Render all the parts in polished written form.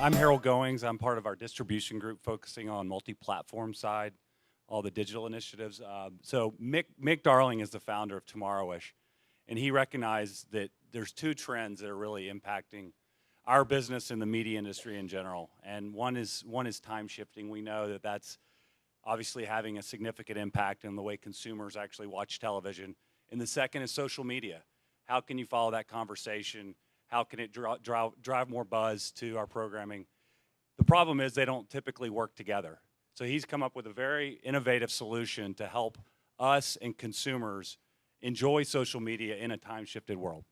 I'm Harold Goings. I'm part of our distribution group focusing on multi-platform side, all the digital initiatives. So Mick Darling is the founder of Tomorrowish, and he recognized that there's two trends that are really impacting our business and the media industry in general. And one is time shifting. We know that that's obviously having a significant impact in the way consumers actually watch television. And the second is social media. How can you follow that conversation? How can it drive more buzz to our programming? The problem is they don't typically work together. So he's come up with a very innovative solution to help us and consumers enjoy social media in a time-shifted world.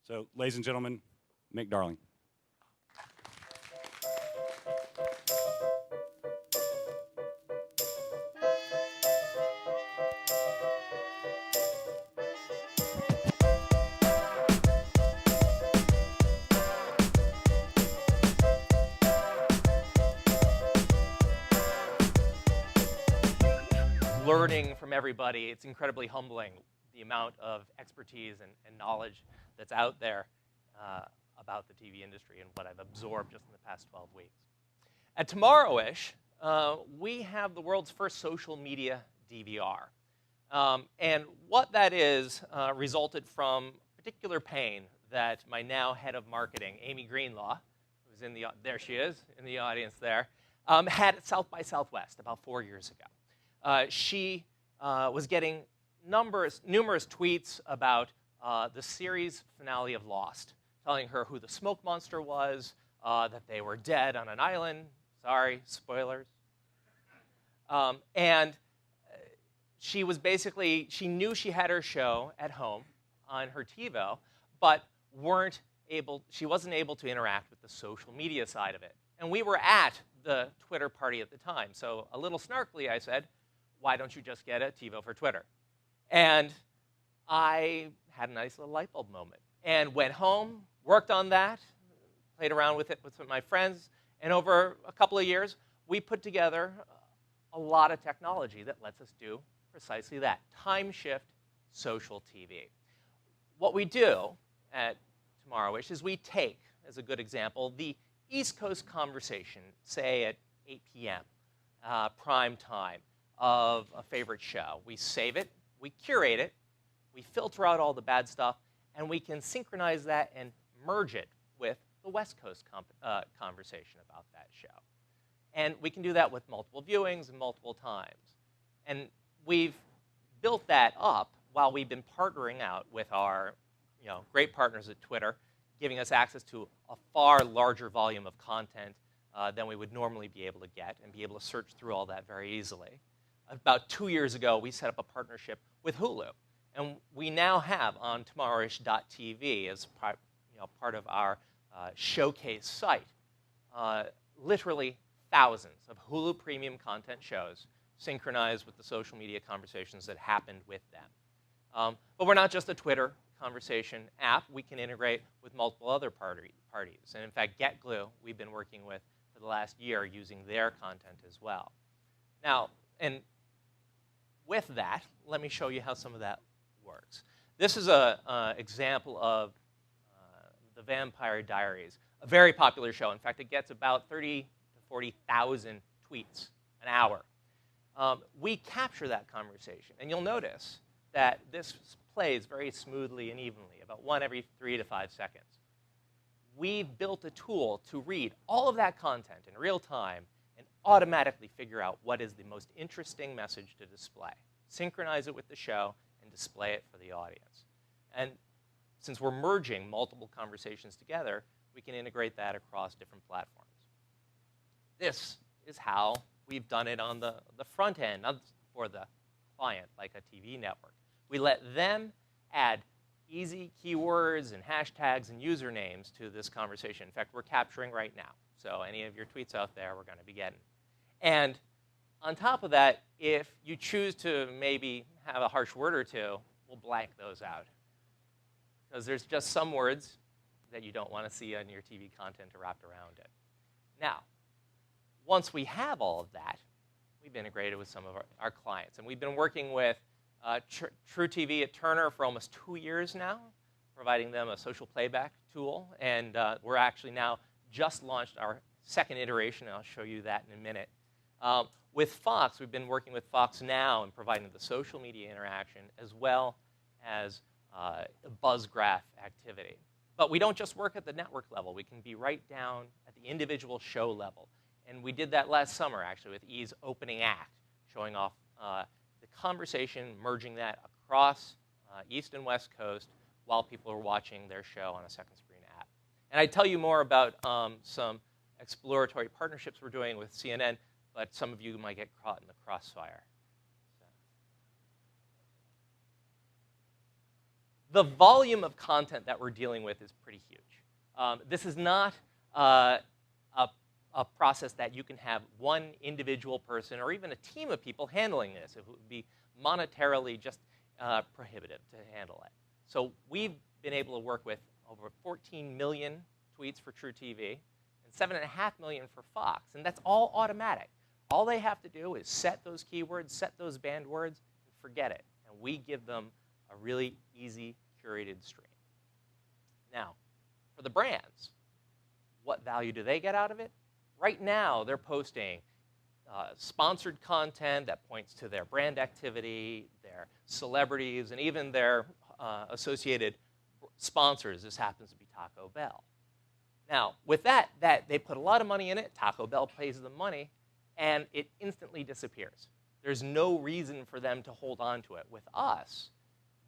So, ladies and gentlemen, Mick Darling. Learning from everybody. It's incredibly humbling, the amount of expertise and knowledge that's out there about the TV industry and what I've absorbed just in the past 12 weeks. At Tomorrowish, we have the world's first social media DVR. And what that is resulted from particular pain that my now head of marketing, Amy Greenlaw, who's in the, there she is, in the audience there, had at South by Southwest about 4 years ago. She was getting numerous tweets about the series finale of Lost, telling her who the smoke monster was, that they were dead on an island. Sorry, spoilers. And she was basically, she knew she had her show at home on her TiVo, but she wasn't able to interact with the social media side of it. And we were at the Twitter party at the time. So a little snarkily, I said, why don't you just get a TiVo for Twitter? And I had a nice little light bulb moment and went home, worked on that, played around with it with some of my friends, and over a couple of years, we put together a lot of technology that lets us do precisely that, time shift social TV. What we do at Tomorrowish is we take, as a good example, the East Coast conversation, say at 8 p.m., prime time, of a favorite show. We save it, we curate it, we filter out all the bad stuff, and we can synchronize that and merge it with the West Coast conversation about that show. And we can do that with multiple viewings and multiple times. And we've built that up while we've been partnering out with our great partners at Twitter, giving us access to a far larger volume of content than we would normally be able to get and be able to search through all that very easily. About 2 years ago, we set up a partnership with Hulu. And we now have on Tomorrowish.tv, as part of our showcase site, literally thousands of Hulu premium content shows synchronized with the social media conversations that happened with them. But we're not just a Twitter conversation app. We can integrate with multiple other parties. And in fact, GetGlue, we've been working with for the last year using their content as well. Now, and with that, let me show you how some of that works. This is an example of The Vampire Diaries, a very popular show. In fact, it gets about 30 to 40,000 tweets an hour. We capture that conversation, and you'll notice that this plays very smoothly and evenly, about one every 3 to 5 seconds. We've built a tool to read all of that content in real time and automatically figure out what is the most interesting message to display, synchronize it with the show, and display it for the audience. And since we're merging multiple conversations together, we can integrate that across different platforms. This is how we've done it on the front end, not for the client, like a TV network. We let them add easy keywords and hashtags and usernames to this conversation. In fact, we're capturing right now. So any of your tweets out there, we're going to be getting. And on top of that, if you choose to maybe have a harsh word or two, we'll blank those out. Because there's just some words that you don't want to see on your TV content wrapped around it. Now, once we have all of that, we've integrated with some of our clients. And we've been working with True TV at Turner for almost 2 years now, providing them a social playback tool. And we're actually now just launched our second iteration, and I'll show you that in a minute. With Fox, we've been working with Fox Now and providing the social media interaction as well as buzz graph activity. But we don't just work at the network level. We can be right down at the individual show level. And we did that last summer, actually, with E's opening act, showing off the conversation, merging that across East and West Coast while people are watching their show on a second screen app. And I'd tell you more about some exploratory partnerships we're doing with CNN, but some of you might get caught in the crossfire. The volume of content that we're dealing with is pretty huge. This is not a process that you can have one individual person or even a team of people handling this. It would be monetarily just prohibitive to handle it. So we've been able to work with over 14 million tweets for True TV and 7.5 million for Fox, and that's all automatic. All they have to do is set those keywords, set those banned words, and forget it. And we give them a really easy, curated stream. Now, for the brands, what value do they get out of it? Right now, they're posting sponsored content that points to their brand activity, their celebrities, and even their associated sponsors. This happens to be Taco Bell. Now, with that, they put a lot of money in it. Taco Bell pays them money, and it instantly disappears. There's no reason for them to hold on to it. With us,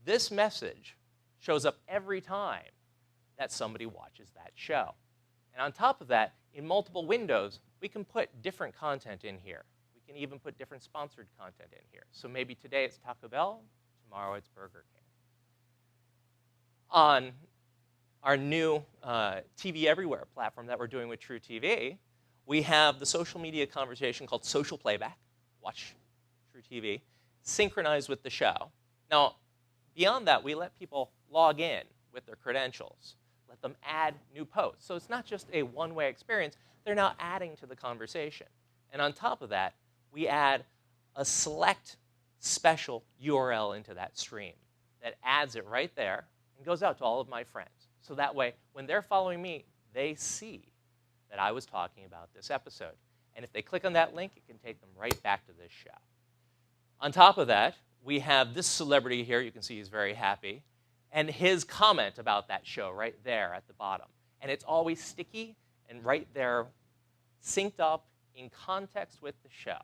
this message shows up every time that somebody watches that show. And on top of that, in multiple windows, we can put different content in here. We can even put different sponsored content in here. So maybe today it's Taco Bell, tomorrow it's Burger King. On our new TV Everywhere platform that we're doing with True TV, we have the social media conversation called Social Playback, watch True TV, synchronized with the show. Now, beyond that, we let people log in with their credentials, let them add new posts. So it's not just a one-way experience. They're now adding to the conversation. And on top of that, we add a select special URL into that stream that adds it right there and goes out to all of my friends. So that way, when they're following me, they see that I was talking about this episode. And if they click on that link, it can take them right back to this show. On top of that, we have this celebrity here. You can see he's very happy. And his comment about that show right there at the bottom. And it's always sticky and right there, synced up in context with the show.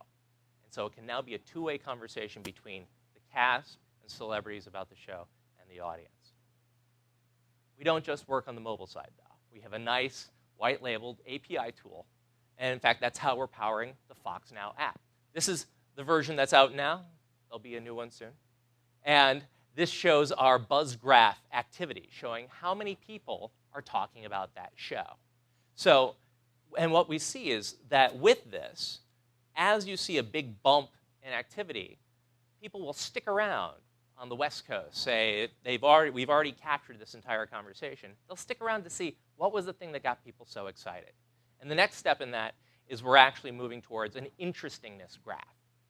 And so it can now be a two-way conversation between the cast and celebrities about the show and the audience. We don't just work on the mobile side, though. We have a nice white-labeled API tool. And in fact, that's how we're powering the Fox Now app. This is the version that's out now. There'll be a new one soon. And this shows our buzz graph activity, showing how many people are talking about that show. So, and what we see is that with this, as you see a big bump in activity, people will stick around on the West Coast, say we've already captured this entire conversation. They'll stick around to see what was the thing that got people so excited. And the next step in that is we're actually moving towards an interestingness graph,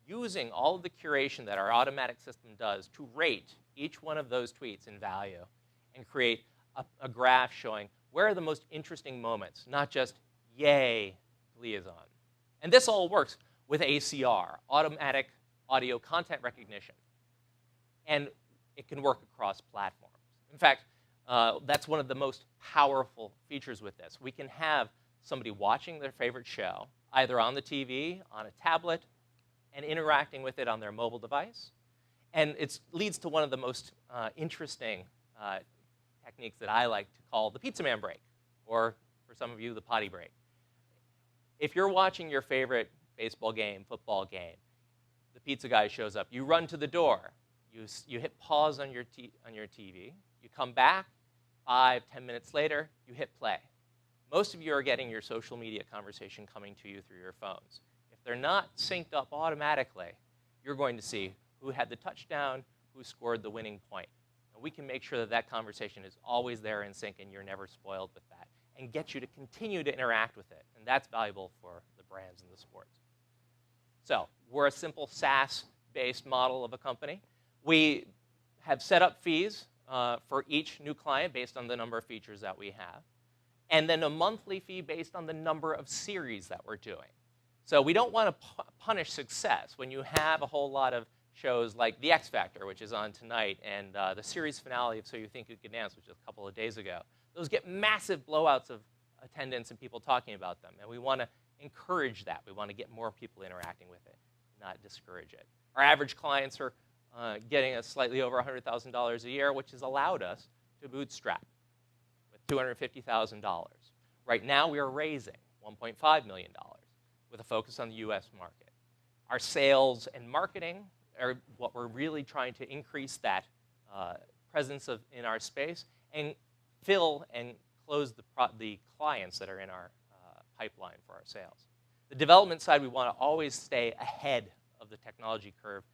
using all of the curation that our automatic system does to rate each one of those tweets in value and create a graph showing where are the most interesting moments, not just, yay, Glee is on. And this all works with ACR, automatic audio content recognition. And it can work across platforms. In fact, that's one of the most powerful features with this. We can have somebody watching their favorite show, either on the TV, on a tablet, and interacting with it on their mobile device. And it leads to one of the most interesting techniques that I like to call the pizza man break, or for some of you, the potty break. If you're watching your favorite baseball game, football game, the pizza guy shows up, you run to the door, you hit pause on your TV, you come back, 5, 10 minutes later, you hit play. Most of you are getting your social media conversation coming to you through your phones. If they're not synced up automatically, you're going to see who had the touchdown, who scored the winning point. And we can make sure that that conversation is always there in sync and you're never spoiled with that, and get you to continue to interact with it. And that's valuable for the brands and the sports. So we're a simple SaaS-based model of a company. We have set up fees for each new client based on the number of features that we have. and then a monthly fee based on the number of series that we're doing. So we don't want to punish success. When you have a whole lot of shows like The X Factor, which is on tonight, and the series finale of So You Think You Can Dance, which was a couple of days ago, those get massive blowouts of attendance and people talking about them. And we want to encourage that. We want to get more people interacting with it, not discourage it. Our average clients are getting us slightly over $100,000 a year, which has allowed us to bootstrap with $250,000. Right now, we are raising $1.5 million with a focus on the US market. Our sales and marketing are what we're really trying to increase that presence in our space and fill and close the clients that are in our pipeline for our sales. The development side, we want to always stay ahead of the technology curve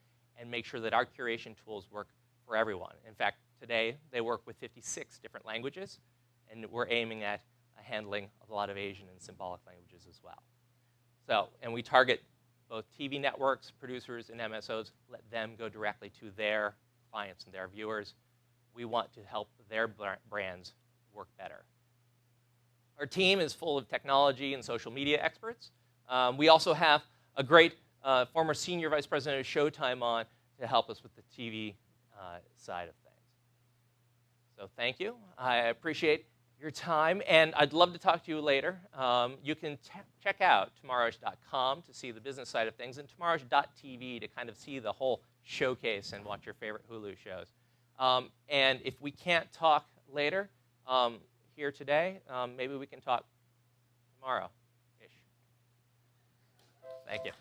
and make sure that our curation tools work for everyone. In fact, today they work with 56 different languages, and we're aiming at handling a lot of Asian and symbolic languages as well. So, and we target both TV networks, producers, and MSOs. Let them go directly to their clients and their viewers. We want to help their brands work better. Our team is full of technology and social media experts. We also have a great former senior vice president of Showtime on to help us with the TV side of things. So thank you. I appreciate your time, and I'd love to talk to you later. You can check out tomorrowish.com to see the business side of things, and tomorrowish.tv to kind of see the whole showcase and watch your favorite Hulu shows. And if we can't talk later here today, maybe we can talk tomorrow-ish. Thank you.